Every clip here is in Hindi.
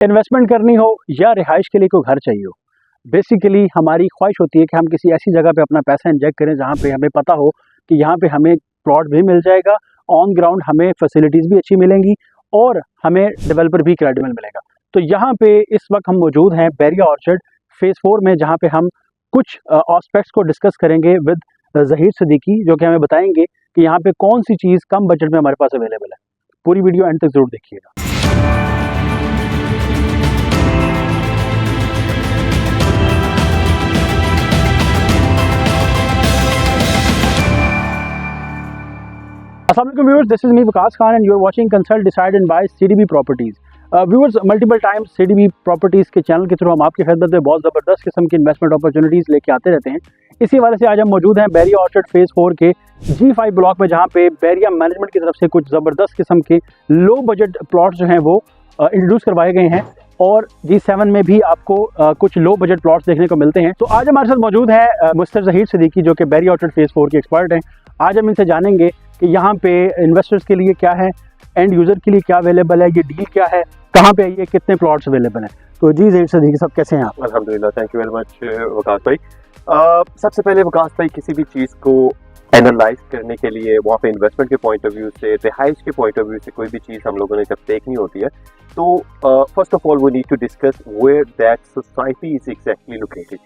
इन्वेस्टमेंट करनी हो या रिहाइश के लिए कोई घर चाहिए हो, बेसिकली हमारी ख्वाहिश होती है कि हम किसी ऐसी जगह पे अपना पैसा इंजेक्ट करें जहाँ पे हमें पता हो कि यहाँ पे हमें प्लॉट भी मिल जाएगा, ऑन ग्राउंड हमें फैसिलिटीज़ भी अच्छी मिलेंगी और हमें डेवलपर भी क्रेडिबल मिलेगा। तो यहाँ पे इस वक्त हम मौजूद हैं बैरिया ऑर्चर्ड फेज़ 4 में, जहाँ पे हम कुछ एस्पेक्ट्स को डिस्कस करेंगे विद ज़हीर सिद्दीकी, जो कि हमें बताएंगे कि यहाँ पे कौन सी चीज़ कम बजट में हमारे पास अवेलेबल है। पूरी वीडियो एंड तक ज़रूर देखिएगा। Assalamualaikum viewers, this is me Vikas Khan and you are watching Consult Decide and Buy CDB Properties. Viewers, multiple times CDB Properties के चैनल के थ्रू हम आपकी खिदमत में बहुत ज़बरदस्त किस्म की इन्वेस्टमेंट अपॉर्चुनिटीज़ लेके आते रहते हैं। इसी वाले से आज हम मौजूद हैं बैरिया ऑर्चर्ड फेज़ 4 के G5 ब्लॉक में, जहाँ पे बैरिया मैनेजमेंट की तरफ से कुछ ज़बरदस्त किस्म के लो बजट प्लॉट्स जो हैं वो इंट्रोड्यूस करवाए गए हैं और G7 में भी आपको कुछ लो बजट प्लॉट्स देखने को मिलते हैं। तो आज हमारे साथ मौजूद है मिस्टर ज़हीर सिद्दीकी, जो कि बैरिया ऑर्चर्ड फेज़ 4 के एक्सपर्ट हैं। आज हम इनसे जानेंगे कि यहाँ पे इन्वेस्टर्स के लिए क्या है, एंड यूज़र के लिए क्या अवेलेबल है, ये डील क्या है, कहाँ पे ये कितने प्लॉट्स अवेलेबल हैं। तो जी ज़हीर सिद्दीकी साहब, कैसे हैं आप? अल्हम्दुलिल्लाह, thank you very much Waqas भाई। सबसे पहले वकास भाई, किसी भी चीज़ को एनालाइज करने के लिए वहाँ पे इन्वेस्टमेंट के पॉइंट ऑफ व्यू से, रिहाइश के पॉइंट ऑफ व्यू से कोई भी चीज़ हम लोगों ने जब देखनी होती है तो first of all we need to discuss where that society is exactly located.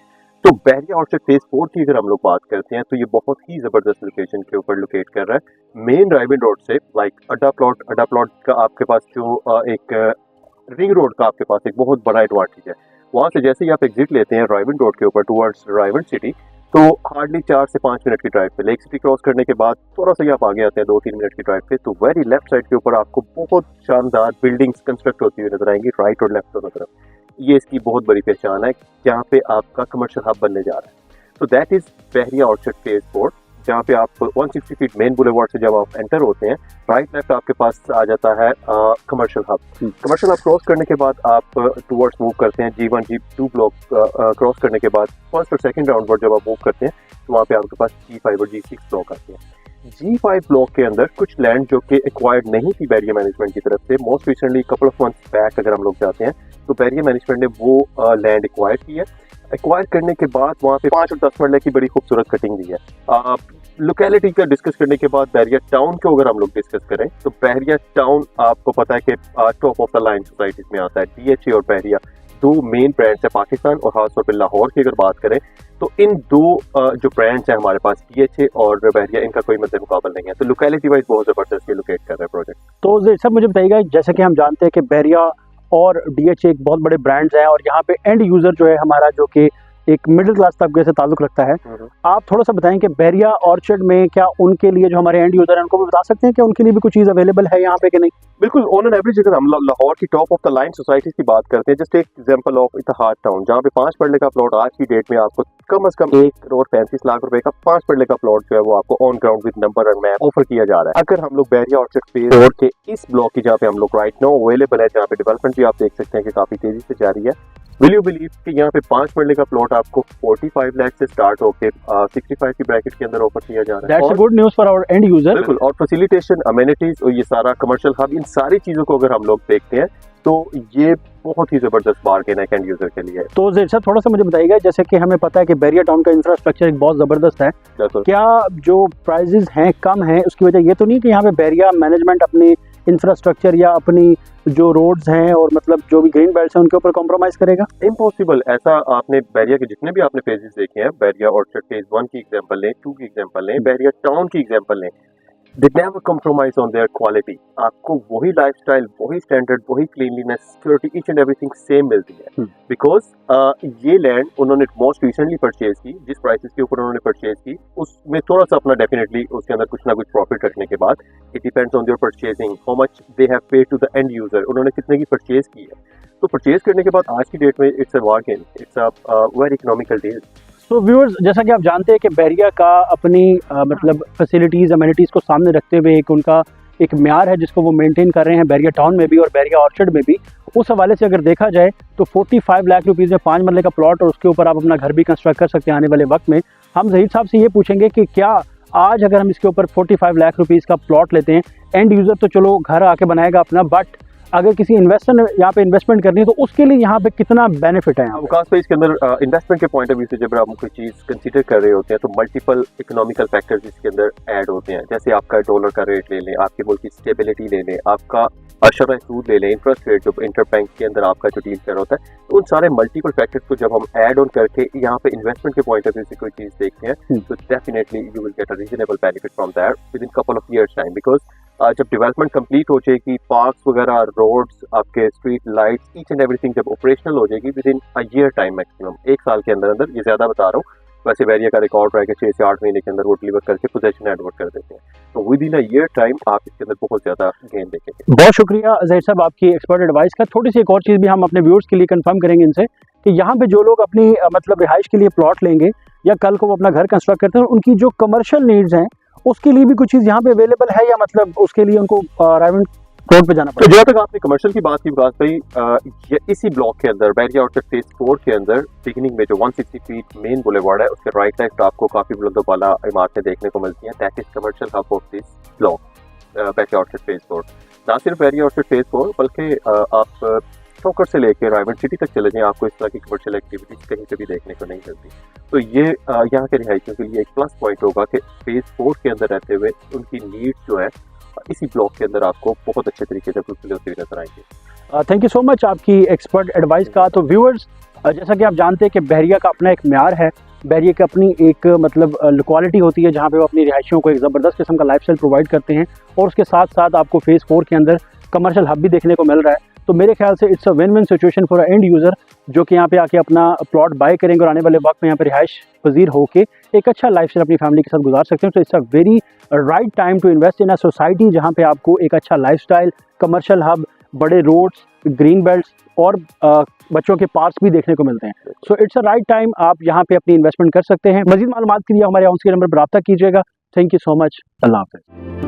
तो बैरिया ऑर्चर्ड फेज़ 4 की अगर हम लोग बात करते हैं तो ये बहुत ही ज़बरदस्त लोकेशन के ऊपर लोकेट कर रहा है। मेन रायवन रोड से लाइक अड्डा प्लॉट का आपके पास जो एक रिंग रोड का आपके पास एक बहुत बड़ा एडवांटेज है। वहाँ से जैसे ही आप एग्जिट लेते हैं रायवन रोड के ऊपर टुवर्ड्स रायवन सिटी, तो हार्डली 4 से 5 मिनट की ड्राइव पे, लेक सिटी क्रॉस करने के बाद थोड़ा सा ही आप आगे आते हैं 2-3 मिनट की ड्राइव पे, तो वेरी लेफ्ट साइड के ऊपर आपको बहुत शानदार बिल्डिंग्स कंस्ट्रक्ट होती हुई नजर आएंगी, राइट और लेफ्ट दोनों तरफ। ये इसकी बहुत बड़ी पहचान है, जहाँ पे आपका कमर्शियल हब बनने जा रहा है। तो that is Bairia Orchard phase 4, जहाँ पे आप 160 फीट मेन बुलेवार्ड से जब आप एंटर होते हैं, राइट लेफ्ट आपके पास आ जाता है commercial hub. Commercial hub cross करने के बाद आप टुवर्ड्स मूव करते हैं G1 G2 ब्लॉक क्रॉस करने के बाद फर्स्ट और सेकंड राउंड पर जब आप मूव करते हैं तो वहाँ पे आपके पास G5 और G6 ब्लॉक आते हैं। G5 ब्लॉक के अंदर कुछ लैंड जो कि एक्वायर्ड नहीं थी बैरिया मैनेजमेंट की तरफ से, most recently couple of months back अगर हम लोग जाते हैं तो बैरिया मैनेजमेंट ने वो लैंड एक्वायर की है। एक्वायर करने के बाद वहाँ पे 5 और 10 मरले की बड़ी खूबसूरत कटिंग दी है। लोकेलिटी का डिस्कस करने के बाद बैरिया टाउन को अगर हम लोग डिस्कस करें तो बैरिया टाउन आपको पता है कि top of the line societies में आता है। DHA और बैरिया दो मेन ब्रांड्स है पाकिस्तान और खासतौर पर लाहौर की अगर बात करें तो इन दो जो ब्रांड्स हैं हमारे पास DHA और बैरिया, इनका कोई मद्दे मुकाबल नहीं है। तो लोकेलिटी वाइज बहुत जबरदस्त ये लोकेट कर रहा है प्रोजेक्ट। तो सब मुझे बताइएगा, जैसे कि हम जानते हैं कि बैरिया और DHA एक बहुत बड़े ब्रांड्स हैं और यहाँ पे एंड यूज़र जो है हमारा, जो कि एक मिडिल क्लास तबके से ताल्लुक रखता है, आप थोड़ा सा बताएं कि बैरिया ऑर्चर्ड में क्या उनके लिए जो हमारे एंड यूज़र हैं उनको भी बता सकते हैं कि उनके लिए भी कुछ चीज़ अवेलेबल है यहाँ पे कि नहीं? बिल्कुल, ऑन एन एवरेज अगर हम लाहौर की top of the line societies की बात करते हैं, जस्ट एक एग्जांपल ऑफ इत्तेहाद टाउन, जहाँ पे 5 मरले का प्लॉट आज की डेट में आपको कम से कम 1 करोड़ 35 लाख रुपए का 5 मरले का प्लॉट जो है वो आपको on ground with number and map offer किया जा रहा है। अगर हम लोग बैरिया ऑर्चर्ड फेज़ 4 के इस ब्लॉक की, जहाँ पे हम लोग राइट नाउ अवेलेबल है, जहाँ पे डेवलपमेंट भी आप देख सकते हैं कि काफी तेजी से जारी है, विल यू बिलीव कि यहाँ पे 5 मरले का प्लॉट आपको 45 लाख से स्टार्ट होकर 65 की ब्रैकेट के अंदर ऑफर किया जा रहा है। That's a good news for our end user। बिल्कुल, और फैसिलिटेशन, अमेनिटीज और ये सारा कमर्शियल हब, इन सारी चीजों को अगर हम लोग देखते हैं तो ये बहुत ही जबरदस्त बार्गेन है एंड यूजर के लिए। तो सर थोड़ा सा मुझे बताइएगा, जैसे कि हमें पता है कि बैरिया टाउन का इंफ्रास्ट्रक्चर एक बहुत ज़बरदस्त है, क्या जो प्राइजेस हैं कम हैं उसकी वजह ये तो नहीं कि यहाँ पे बैरिया मैनेजमेंट अपनी इंफ्रास्ट्रक्चर या अपनी जो रोड्स हैं और मतलब जो भी ग्रीन बेल्ट्स हैं उनके ऊपर कॉम्प्रोमाइज़ करेगा? इम्पॉसिबल। ऐसा आपने बैरिया के जितने भी आपने फेजेस देखे हैं, बैरिया ऑर्चर्ड फेज़ 1 की एग्जांपल लें, 2 की एग्जांपल लें, बैरिया टाउन की एग्जांपल लें, they never compromise on their quality. आपको वही लाइफस्टाइल, वही स्टैंडर्ड, वही cleanliness, security, each and everything same मिलती है। बिकॉज ये लैंड उन्होंने मोस्ट रिसेंटली परचेज की, जिस प्राइसेस के ऊपर उन्होंने परचेज की उसमें थोड़ा सा अपना डेफिनेटली उसके अंदर कुछ ना कुछ प्रॉफिट रखने के बाद, it depends on their purchasing, how much they have paid to the end user, उन्होंने कितने की परचेज की है। तो परचेज करने के बाद आज की डेट में it's a bargain, it's a very economical deal. तो व्यूअर्स, जैसा कि आप जानते हैं कि बैरिया का अपनी मतलब फैसिलिटीज़, अमेनिटीज़ को सामने रखते हुए एक उनका एक म्यार है जिसको वो मेंटेन कर रहे हैं बैरिया टाउन में भी और बैरिया ऑर्चर्ड में भी। उस हवाले से अगर देखा जाए तो 45 लाख रुपीज़ में 5 मरले का प्लॉट और उसके ऊपर आप अपना घर भी कंस्ट्रक्ट कर सकते हैं आने वाले वक्त में। हम ज़हीर साहब से ये पूछेंगे कि क्या आज अगर हम इसके ऊपर 45 लाख रुपीज़ का प्लॉट लेते हैं, एंड यूज़र तो चलो घर आके बनाएगा अपना, बट अगर किसी इन्वेस्टर ने यहाँ पे इन्वेस्टमेंट करनी है तो उसके लिए यहाँ पे कितना बेनिफिट है? विकास भाई इसके अंदर इन्वेस्टमेंट के पॉइंट ऑफ व्यू से जब हम कोई चीज़ कंसीडर कर रहे होते हैं तो मल्टीपल इकोनॉमिकल फैक्टर्स इसके अंदर ऐड होते हैं। जैसे आपका डॉलर का रेट ले लें, आपके मुल्क की स्टेबिलिटी ले लें, आपका अशरा सूद ले लें, इंटरेस्ट रेट जो इंटर बैंक के अंदर आपका जो डील कर होता है, तो उन सारे मल्टीपल फैक्टर्स को जब हम ऐड ऑन करके यहाँ पे इन्वेस्टमेंट के पॉइंट ऑफ व्यू से कोई चीज़ देखते हैं तो definitely you will get a reasonable benefit from that with in couple of years time. Because जब डेवलपमेंट कंप्लीट हो जाएगी, पार्क्स वगैरह, रोड्स, आपके street lights, each and everything जब ऑपरेशनल हो जाएगी with in a year time, maximum 1 साल के अंदर अंदर, ये ज़्यादा बता रहा हूँ, वैसे वेरिया का रिकॉर्ड रहा कि 6 से 8 महीने के अंदर वो डिलीवर करके पोजेशन एडवर्ट कर देते हैं, तो with in a year time आप इसके अंदर बहुत ज़्यादा गेन देखेंगे। बहुत शुक्रिया ज़हीर साहब आपकी एक्सपर्ट एडवाइस का। थोड़ी सी एक और चीज़ भी हम अपने व्यूअर्स के लिए कंफर्म करेंगे इनसे कि यहाँ पे जो लोग अपनी मतलब रिहाइश के लिए प्लॉट लेंगे या कल को वो अपना घर कंस्ट्रक्ट करते हैं, उनकी जो कमर्शियल नीड्स हैं उसके लिए भी कुछ चीज़ यहाँ पे अवेलेबल है, या मतलब उसके लिए उनको राइवल कोर्ट पे जाना तो पड़ेगा? जहाँ तक आपने कमर्शियल की बात की विकास भाई, ये इसी ब्लॉक के अंदर बैरिया आउटलेट फेज 4 के अंदर बिगिनिंग में जो 160 फीट मेन बुलेवार्ड है उसके राइट साइड आपको काफ़ी बुलंदोबाला इमारतें देखने को मिलती हैं। That is commercial hub of this block Bairia outlet phase 4। ना सिर्फ बैरिया आउटलेट फेज 4 बल्कि आप ठोकर से लेकर रायवन सिटी तक चले जाएं, आपको इस तरह की कमर्शियल एक्टिविटीज कहीं से भी देखने को नहीं मिलती। तो ये यहाँ के रिहायशियों के लिए एक प्लस पॉइंट होगा कि फेज 4 के अंदर रहते हुए उनकी नीड्स जो है इसी ब्लॉक के अंदर आपको बहुत अच्छे तरीके से फुलफिल होते हुए नजर आएंगे। थैंक यू सो मच आपकी एक्सपर्ट एडवाइस का। तो व्यूअर्स, जैसा कि आप जानते हैं कि बहरिया का अपना एक म्यार है, बहरिया की अपनी एक मतलब क्वालिटी होती है जहाँ पे वो अपनी रिहायशियों को एक ज़बरदस्त किस्म का लाइफस्टाइल प्रोवाइड करते हैं, और उसके साथ साथ आपको फेज़ 4 के अंदर कमर्शियल हब भी देखने को मिल रहा है। तो मेरे ख्याल से it's a win win situation for a end user जो कि यहाँ पे आके अपना प्लॉट बाय करेंगे और आने वाले वक्त में यहाँ पे रिहाइश पजीर होकर एक अच्छा लाइफस्टाइल अपनी फैमिली के साथ गुजार सकते हैं। तो it's a very right time to invest in a society जहाँ पे आपको एक अच्छा लाइफस्टाइल, कमर्शियल हब, बड़े रोड्स, ग्रीन बेल्ट्स और बच्चों के पार्क्स भी देखने को मिलते हैं। So it's a right time, आप यहाँ पे अपनी इन्वेस्टमेंट कर सकते हैं। मजीद मालूमात के लिए हमारे ऑन स्क्रीन नंबर पर रब्ता कीजिएगा। Thank you so much. अल्लाह हाफ़िज़।